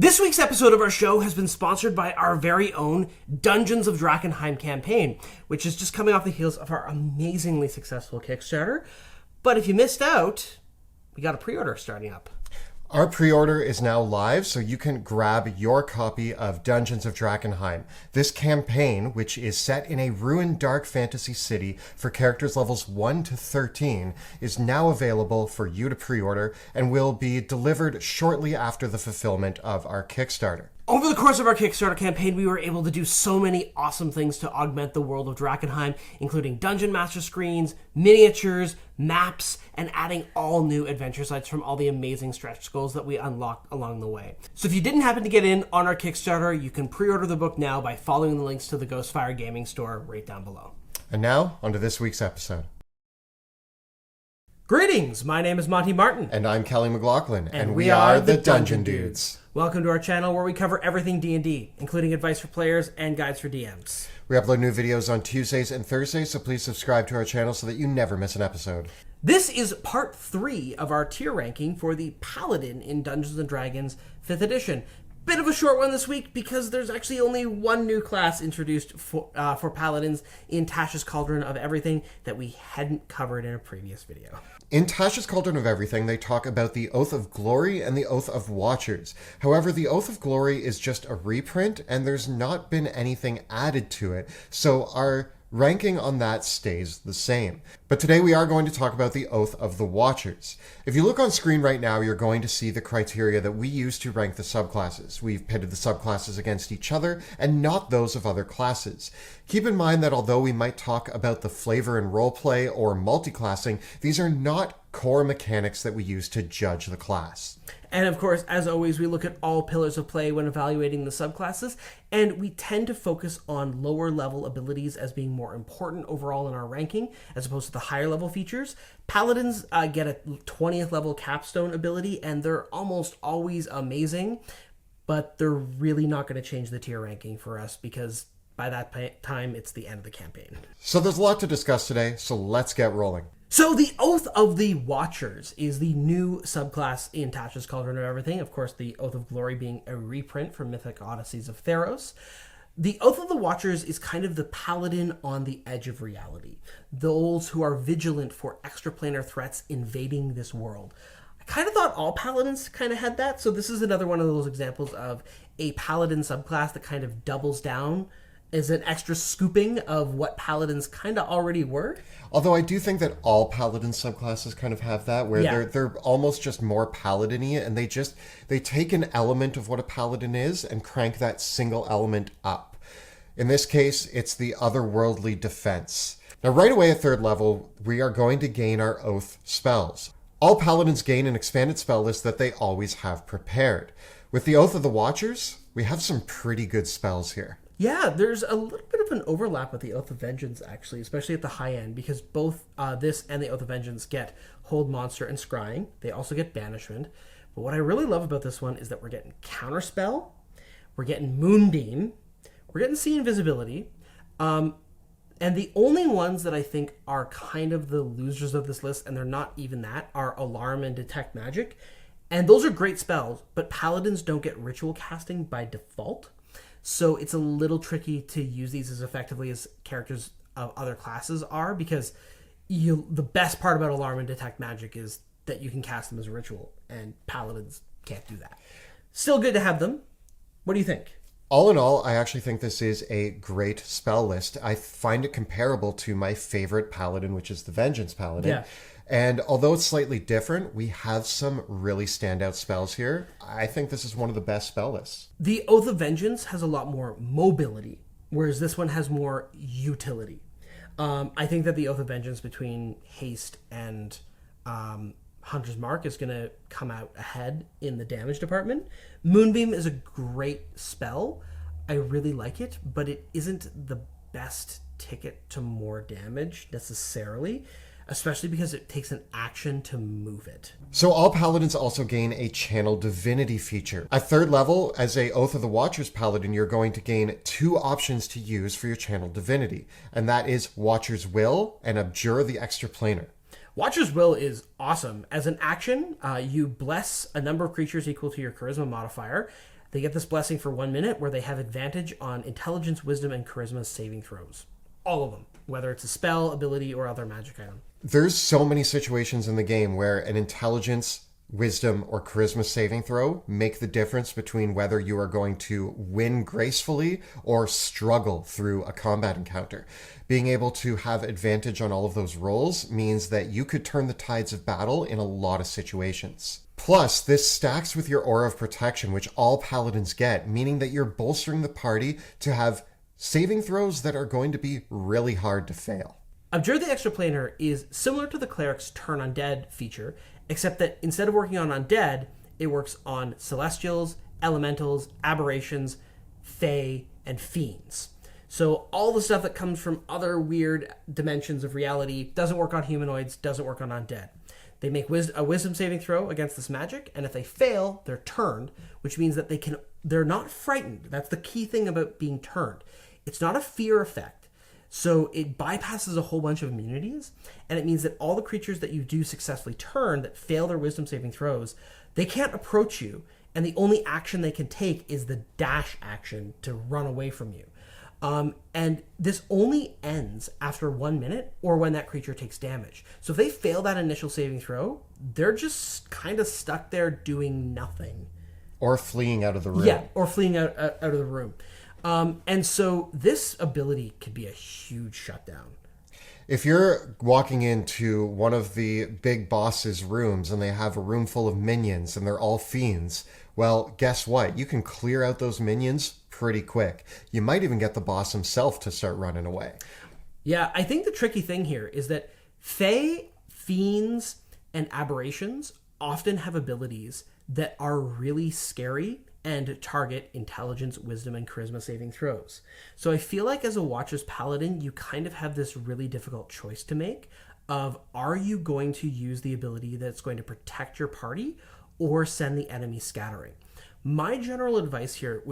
This week's episode of our show has been sponsored by our very own Dungeons of Drakkenheim campaign, which is just coming off the heels of our amazingly successful Kickstarter. But if you missed out, we got a pre-order starting up. Our pre-order is now live, so you can grab your copy of Dungeons of Drakkenheim. This campaign, which is set in a ruined dark fantasy city for characters levels 1 to 13, is now available for you to pre-order and will be delivered shortly after the fulfillment of our Kickstarter. Over the course of our Kickstarter campaign, we were able to do so many awesome things to augment the world of Drakkenheim, including Dungeon Master screens, miniatures, maps, and adding all new adventure sites from all the amazing stretch goals that we unlocked along the way. So if you didn't happen to get in on our Kickstarter, you can pre-order the book now by following the links to the Ghostfire Gaming store right down below. And now, on to this week's episode. Greetings, my name is Monty Martin. And I'm Kelly McLaughlin, and we are the Dungeon Dudes. Welcome to our channel where we cover everything D&D, including advice for players and guides for DMs. We upload new videos on Tuesdays and Thursdays, so please subscribe to our channel so that you never miss an episode. This is part 3 of our tier ranking for the Paladin in Dungeons & Dragons 5th edition. Bit of a short one this week because there's actually only one new class introduced for Paladins in Tasha's Cauldron of Everything that we hadn't covered in a previous video. In Tasha's Cauldron of Everything, they talk about the Oath of Glory and the Oath of Watchers. However, the Oath of Glory is just a reprint, and there's not been anything added to it, so our ranking on that stays the same. But today we are going to talk about the Oath of the Watchers. If you look on screen right now, you're going to see the criteria that we use to rank the subclasses. We've pitted the subclasses against each other and not those of other classes. Keep in mind that although we might talk about the flavor in roleplay or multiclassing, these are not core mechanics that we use to judge the class. And of course, as always, we look at all pillars of play when evaluating the subclasses, and we tend to focus on lower level abilities as being more important overall in our ranking, as opposed to the higher level features. Paladins get a 20th level capstone ability, and they're almost always amazing, but they're really not going to change the tier ranking for us because by that time, it's the end of the campaign. So there's a lot to discuss today, so let's get rolling. So the Oath of the Watchers is the new subclass in Tasha's Cauldron of Everything. Of course, the Oath of Glory being a reprint from Mythic Odysseys of Theros. The Oath of the Watchers is kind of the paladin on the edge of reality. Those who are vigilant for extraplanar threats invading this world. I kind of thought all paladins kind of had that, so this is another one of those examples of a paladin subclass that kind of doubles down as an extra scooping of what paladins kind of already were. Although I do think that all paladin subclasses kind of have that, where they're almost just more paladin-y, and they take an element of what a paladin is and crank that single element up. In this case, it's the otherworldly defense. Now, right away at 3rd level, we are going to gain our oath spells. All paladins gain an expanded spell list that they always have prepared. With the Oath of the Watchers, we have some pretty good spells here. Yeah, there's a little bit of an overlap with the Oath of Vengeance, actually, especially at the high end, because both this and the Oath of Vengeance get Hold Monster and Scrying. They also get Banishment. But what I really love about this one is that we're getting Counterspell, we're getting Moonbeam, we're getting See Invisibility, and the only ones that I think are kind of the losers of this list, and they're not even that, are Alarm and Detect Magic. And those are great spells, but Paladins don't get Ritual Casting by default. So it's a little tricky to use these as effectively as characters of other classes are, because the best part about Alarm and Detect Magic is that you can cast them as a ritual, and Paladins can't do that. Still good to have them. What do you think? All in all, I actually think this is a great spell list. I find it comparable to my favorite Paladin, which is the Vengeance Paladin. Yeah. And although it's slightly different, we have some really standout spells here. I think this is one of the best spell lists. The Oath of Vengeance has a lot more mobility, whereas this one has more utility. I think that the Oath of Vengeance between Haste and Hunter's Mark is going to come out ahead in the damage department. Moonbeam is a great spell. I really like it, but it isn't the best ticket to more damage necessarily, especially because it takes an action to move it. So all paladins also gain a Channel Divinity feature. At 3rd level, as a Oath of the Watchers paladin, you're going to gain 2 options to use for your Channel Divinity, and that is Watcher's Will and Abjure the Extraplanar. Watcher's Will is awesome. As an action, you bless a number of creatures equal to your Charisma modifier, They get this blessing for 1 minute where they have advantage on intelligence, wisdom, and charisma saving throws. All of them, whether it's a spell, ability, or other magic item. There's so many situations in the game where an intelligence, wisdom, or charisma saving throw make the difference between whether you are going to win gracefully or struggle through a combat encounter. Being able to have advantage on all of those rolls means that you could turn the tides of battle in a lot of situations. Plus, this stacks with your Aura of Protection, which all paladins get, meaning that you're bolstering the party to have saving throws that are going to be really hard to fail. Abjure the Extraplanar is similar to the Cleric's Turn Undead feature, except that instead of working on undead, it works on celestials, elementals, aberrations, fae, and fiends. So all the stuff that comes from other weird dimensions of reality doesn't work on humanoids, doesn't work on undead. They make a wisdom saving throw against this magic, and if they fail, they're turned, which means that they're not frightened. That's the key thing about being turned. It's not a fear effect. So it bypasses a whole bunch of immunities, and it means that all the creatures that you do successfully turn that fail their wisdom saving throws, they can't approach you, and the only action they can take is the dash action to run away from you. And this only ends after 1 minute or when that creature takes damage. So if they fail that initial saving throw, they're just kind of stuck there doing nothing. Or fleeing out of the room. Yeah, or fleeing out of the room. And so this ability could be a huge shutdown. If you're walking into one of the big boss's rooms and they have a room full of minions and they're all fiends, well, guess what? You can clear out those minions pretty quick. You might even get the boss himself to start running away. Yeah, I think the tricky thing here is that fae, fiends, and aberrations often have abilities that are really scary and target intelligence, wisdom, and charisma saving throws. So I feel like as a Watcher's Paladin, you kind of have this really difficult choice to make of, are you going to use the ability that's going to protect your party or send the enemy scattering? My general advice here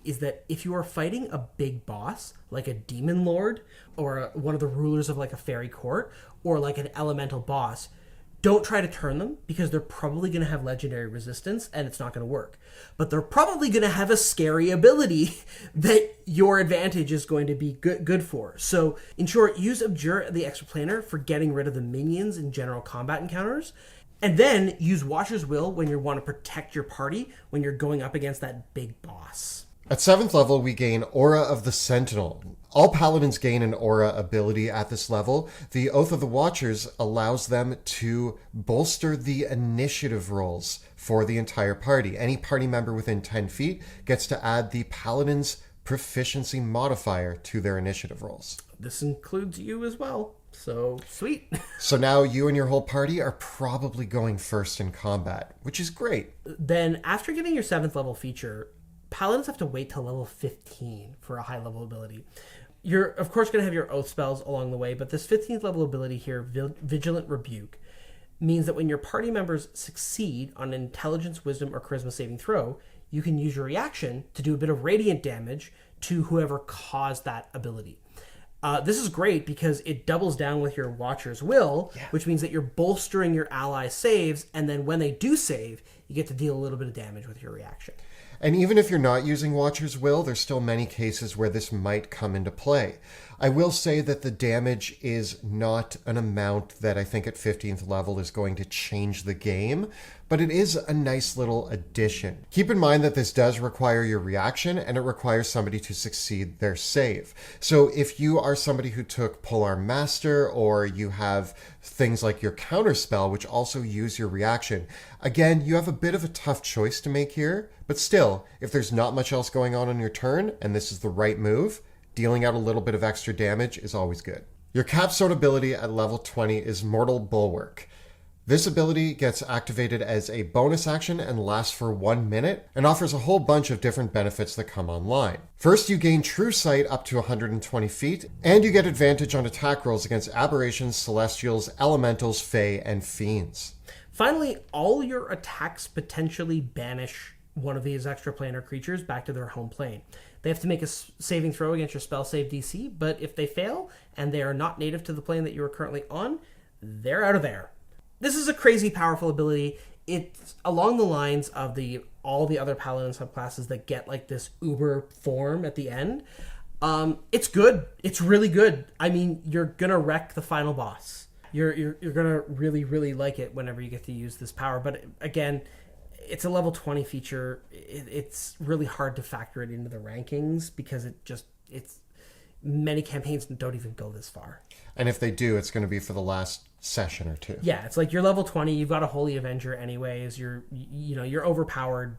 is that if you are fighting a big boss, like a demon lord, or one of the rulers of like a fairy court, or like an elemental boss, don't try to turn them, because they're probably going to have legendary resistance and it's not going to work. But they're probably going to have a scary ability that your advantage is going to be good for. So in short, use Abjure the Extraplanar for getting rid of the minions in general combat encounters. And then use Watcher's Will when you want to protect your party when you're going up against that big boss. At 7th level, we gain Aura of the Sentinel. All paladins gain an aura ability at this level. The Oath of the Watchers allows them to bolster the initiative rolls for the entire party. Any party member within 10 feet gets to add the paladin's proficiency modifier to their initiative rolls. This includes you as well. So, sweet. So now you and your whole party are probably going first in combat, which is great. Then, after getting your 7th level feature, Paladins have to wait till level 15 for a high level ability. You're, of course, going to have your oath spells along the way, but this 15th level ability here, Vigilant Rebuke, means that when your party members succeed on an intelligence, wisdom, or charisma saving throw, you can use your reaction to do a bit of radiant damage to whoever caused that ability. This is great because it doubles down with your Watcher's Will, which means that you're bolstering your allies' saves, and then when they do save, you get to deal a little bit of damage with your reaction. And even if you're not using Watcher's Will, there's still many cases where this might come into play. I will say that the damage is not an amount that I think at 15th level is going to change the game, but it is a nice little addition. Keep in mind that this does require your reaction, and it requires somebody to succeed their save. So if you are somebody who took Polar Master, or you have things like your Counterspell, which also use your reaction, again, you have a bit of a tough choice to make here, but still, if there's not much else going on your turn, and this is the right move, dealing out a little bit of extra damage is always good. Your Capstone ability at level 20 is Mortal Bulwark. This ability gets activated as a bonus action and lasts for 1 minute and offers a whole bunch of different benefits that come online. First, you gain True Sight up to 120 feet, and you get advantage on attack rolls against aberrations, celestials, elementals, fae, and fiends. Finally, all your attacks potentially banish one of these extraplanar creatures back to their home plane. They have to make a saving throw against your spell save DC, but if they fail and they are not native to the plane that you are currently on, they're out of there. This is a crazy powerful ability. it's along the lines of all the other Paladin subclasses that get like this uber form at the end. It's good. It's really good. I mean, you're gonna wreck the final boss. You're gonna really, really like it whenever you get to use this power. But again, it's a level 20 feature. It's really hard to factor it into the rankings because it's many campaigns don't even go this far. And if they do, it's going to be for the last session or two. Yeah, it's like you're level 20, you've got a Holy Avenger anyways, you're overpowered,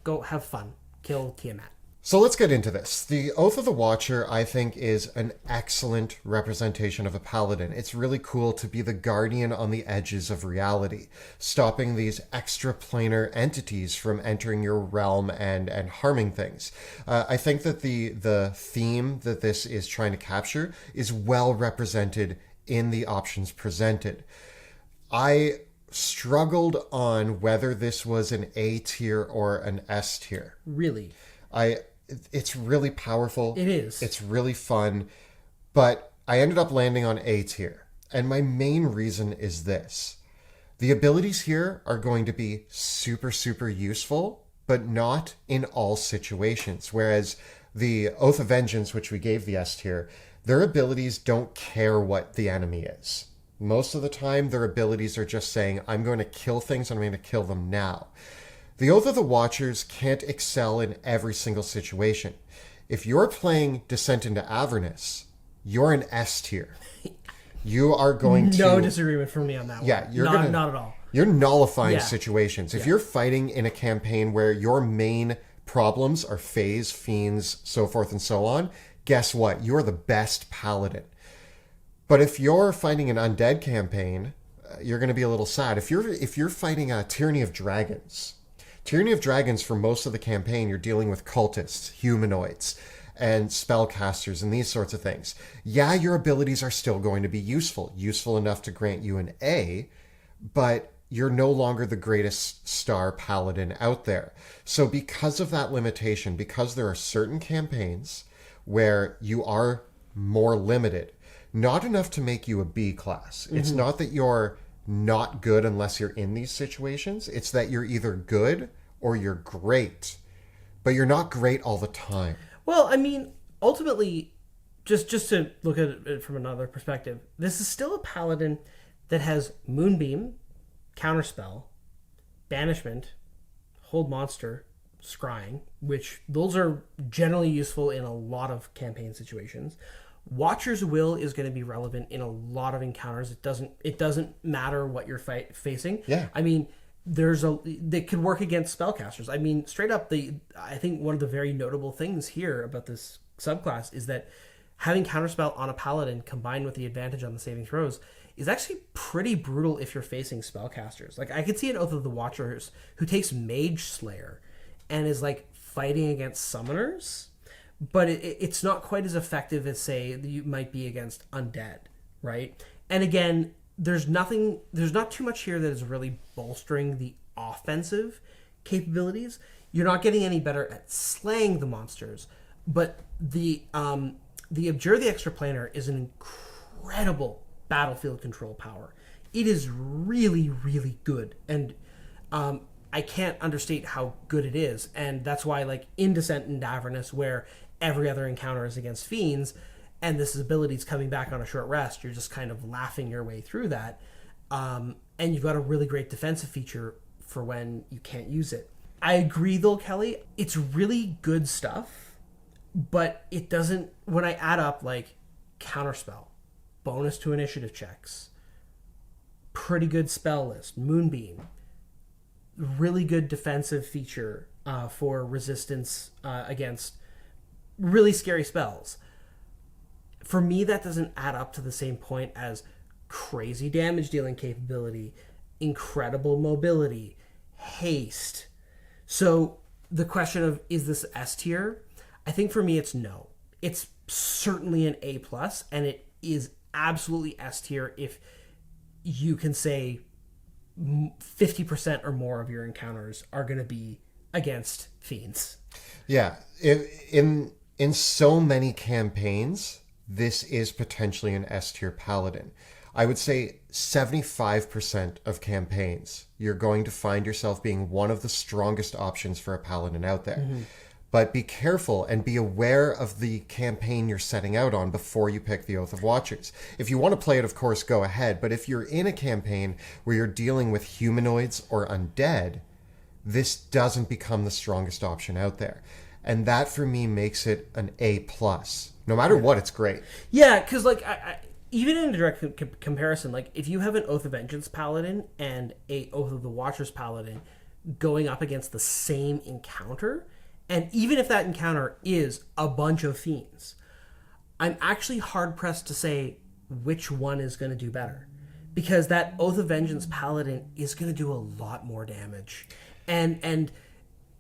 go have fun. Kill Tiamat. So let's get into this. The Oath of the Watcher, I think, is an excellent representation of a paladin. It's really cool to be the guardian on the edges of reality, stopping these extraplanar entities from entering your realm and harming things. I think that the theme that this is trying to capture is well represented in the options presented. I struggled on whether this was an A tier or an S tier. Really? It's really powerful. It is. It's really fun. But I ended up landing on A tier. And my main reason is this. The abilities here are going to be super, super useful, but not in all situations. Whereas the Oath of Vengeance, which we gave the S tier, their abilities don't care what the enemy is. Most of the time, their abilities are just saying, I'm going to kill things and I'm going to kill them now. The Oath of the Watchers can't excel in every single situation. If you're playing Descent into Avernus, you're an S tier. You are going to... No disagreement from me on that one. Yeah, not at all. You're nullifying situations. If you're fighting in a campaign where your main problems are phase, fiends, so forth and so on, guess what? You're the best paladin. But if you're fighting an undead campaign, you're going to be a little sad. If you're fighting a Tyranny of Dragons... Tyranny of Dragons, for most of the campaign, you're dealing with cultists, humanoids, and spellcasters, and these sorts of things. Yeah, your abilities are still going to be useful enough to grant you an A, but you're no longer the greatest star paladin out there. So because of that limitation, because there are certain campaigns where you are more limited, not enough to make you a B class. Mm-hmm. It's not that you're not good unless you're in these situations. It's that you're either good or you're great, but you're not great all the time. Well, I mean, ultimately, just to look at it from another perspective, this is still a paladin that has Moonbeam, Counterspell, Banishment, Hold Monster, Scrying, which those are generally useful in a lot of campaign situations. Watcher's Will is going to be relevant in a lot of encounters. It doesn't matter what you're facing. Yeah. I mean, they could work against spellcasters. I mean, straight up, I think one of the very notable things here about this subclass is that having Counterspell on a paladin combined with the advantage on the saving throws is actually pretty brutal if you're facing spellcasters. Like, I could see an Oath of the Watchers who takes Mage Slayer and is like fighting against summoners, but it's not quite as effective as, say, you might be against undead, right? And again, there's not too much here that is really bolstering the offensive capabilities. You're not getting any better at slaying the monsters, but the Abjure the Extraplanar is an incredible battlefield control power. It is really, really good, and I can't understate how good it is, and that's why, like, in Descent into Avernus, where every other encounter is against fiends, and this ability's coming back on a short rest, you're just kind of laughing your way through that. And you've got a really great defensive feature for when you can't use it. I agree, though, Kelly. It's really good stuff, but it doesn't... When I add up, like, Counterspell, bonus to initiative checks, pretty good spell list, Moonbeam, really good defensive feature for resistance against really scary spells. For me, that doesn't add up to the same point as crazy damage dealing capability, incredible mobility, haste. So the question of, is this S tier? I think for me it's no. It's certainly an A+, and it is absolutely S tier if you can say 50% or more of your encounters are going to be against fiends. Yeah. In so many campaigns, this is potentially an S tier paladin. I would say 75% of campaigns, you're going to find yourself being one of the strongest options for a paladin out there. But be careful and be aware of the campaign you're setting out on before you pick the Oath of Watchers. If you want to play it, of course, go ahead. But if you're in a campaign where you're dealing with humanoids or undead, this doesn't become the strongest option out there. And that, for me, makes it an A+. No matter what, it's great. Yeah, because, like, even in a direct comparison, like, if you have an Oath of Vengeance paladin and a Oath of the Watchers paladin going up against the same encounter, and even if that encounter is a bunch of fiends, I'm actually hard-pressed to say which one is going to do better. Because that Oath of Vengeance paladin is going to do a lot more damage. And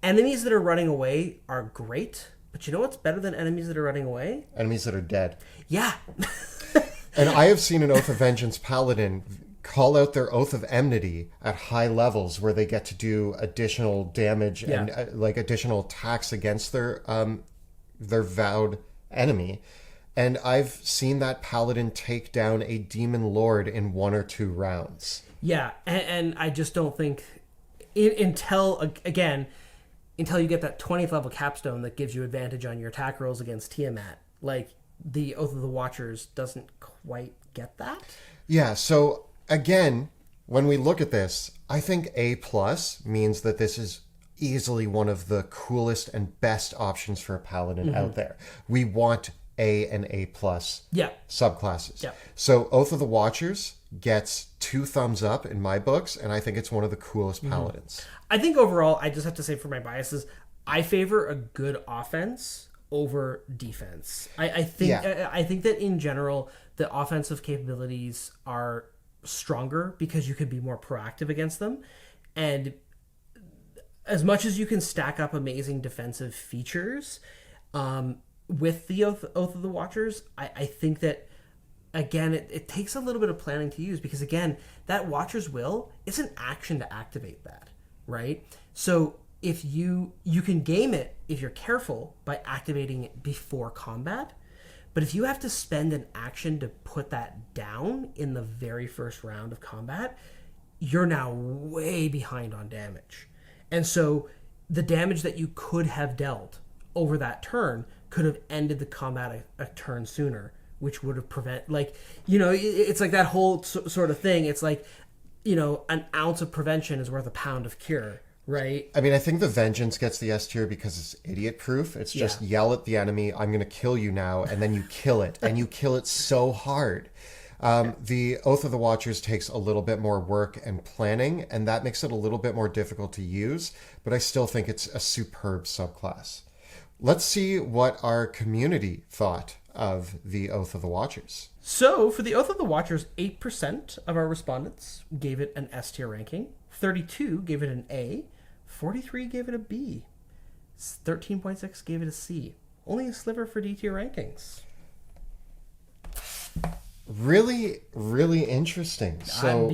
enemies that are running away are great, but you know what's better than enemies that are running away? Enemies that are dead. Yeah. And I have seen an Oath of Vengeance paladin call out their Oath of Enmity at high levels where they get to do additional damage and like additional attacks against their vowed enemy. And I've seen that paladin take down a demon lord in 1 or 2 rounds. Yeah, and I just don't think until you get that 20th level capstone that gives you advantage on your attack rolls against Tiamat, like the Oath of the Watchers doesn't quite get that. Yeah, so again, when we look at this, I think A+ means that this is easily one of the coolest and best options for a paladin out there. We want A and A+ subclasses. Yeah. So Oath of the Watchers gets 2 thumbs up in my books, and I think it's one of the coolest paladins. I think overall, I just have to say for my biases, I favor a good offense over defense. I think that in general, the offensive capabilities are stronger because you can be more proactive against them. And as much as you can stack up amazing defensive features with the Oath of the Watchers, I think that, again, it takes a little bit of planning to use because, again, that Watcher's Will, it's an action to activate that, right? So if you can game it if you're careful by activating it before combat, but if you have to spend an action to put that down in the very first round of combat, you're now way behind on damage. And so the damage that you could have dealt over that turn could have ended the combat a turn sooner, which would have it's like that whole sort of thing. It's like, an ounce of prevention is worth a pound of cure, right? I mean, I think the Vengeance gets the S tier because it's idiot-proof. It's just yell at the enemy, I'm going to kill you now, and then you kill it, and you kill it so hard. The Oath of the Watchers takes a little bit more work and planning, and that makes it a little bit more difficult to use, but I still think it's a superb subclass. Let's see what our community thought of the Oath of the Watchers. So, for the Oath of the Watchers, 8% of our respondents gave it an S tier ranking, 32 gave it an A, 43 gave it a B, 13.6 gave it a C. Only a sliver for D tier rankings. Really, really interesting. So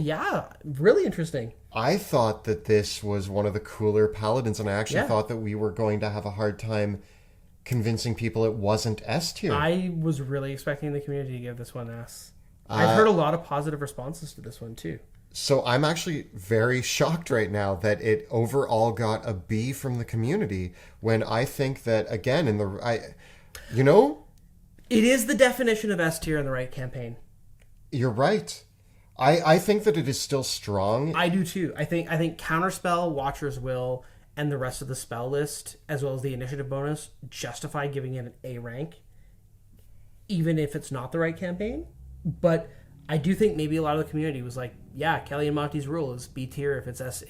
really interesting. I thought that this was one of the cooler paladins, and I actually thought that we were going to have a hard time convincing people it wasn't S tier. I was really expecting the community to give this one S. I've heard a lot of positive responses to this one too. So I'm actually very shocked right now that it overall got a B from the community, when I think that, again, it is the definition of S tier in the right campaign. You're right. I think that it is still strong. I do too. I think Counterspell, Watcher's Will, and the rest of the spell list, as well as the initiative bonus, justify giving it an A rank, even if it's not the right campaign. But I do think maybe a lot of the community was like, yeah, Kelly and Monty's rule is B tier if it's S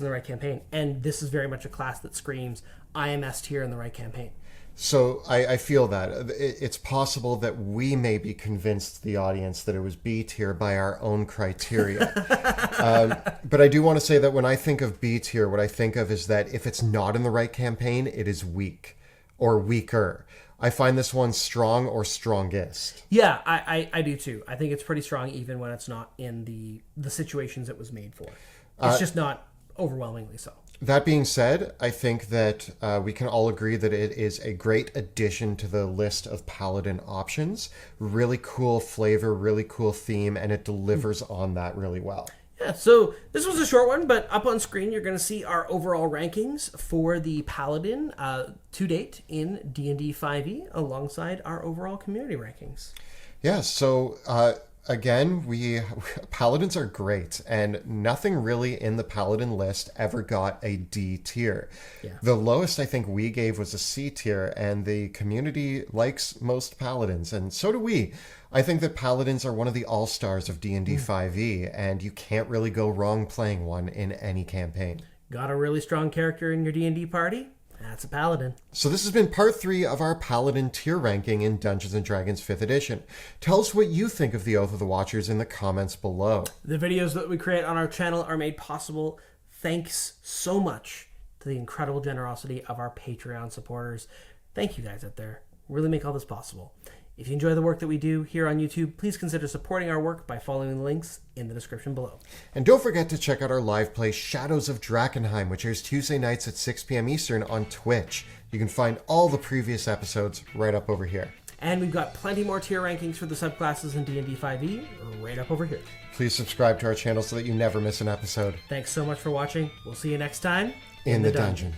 in the right campaign. And this is very much a class that screams, I am S tier in the right campaign. So I feel that it's possible that we may be convinced the audience that it was B tier by our own criteria. But I do want to say that when I think of B tier, what I think of is that if it's not in the right campaign, it is weak or weaker. I find this one strong or strongest. Yeah, I do too. I think it's pretty strong even when it's not in the situations it was made for. It's just not overwhelmingly so. That being said, I think that we can all agree that it is a great addition to the list of Paladin options. Really cool flavor, really cool theme, and it delivers on that really well. Yeah, so this was a short one, but up on screen you're going to see our overall rankings for the Paladin to date in D&D 5e alongside our overall community rankings. Yeah, so again, Paladins are great, and nothing really in the Paladin list ever got a D tier. Yeah. The lowest I think we gave was a C tier, and the community likes most Paladins, and so do we. I think that Paladins are one of the all-stars of D&D 5e, and you can't really go wrong playing one in any campaign. Got a really strong character in your D&D party? That's a Paladin. So this has been part 3 of our Paladin tier ranking in Dungeons & Dragons 5th edition. Tell us what you think of the Oath of the Watchers in the comments below. The videos that we create on our channel are made possible thanks so much to the incredible generosity of our Patreon supporters. Thank you guys out there. Really make all this possible. If you enjoy the work that we do here on YouTube, please consider supporting our work by following the links in the description below. And don't forget to check out our live play Shadows of Drakkenheim, which airs Tuesday nights at 6 p.m. Eastern on Twitch. You can find all the previous episodes right up over here. And we've got plenty more tier rankings for the subclasses in D&D 5e right up over here. Please subscribe to our channel so that you never miss an episode. Thanks so much for watching. We'll see you next time in the dungeon.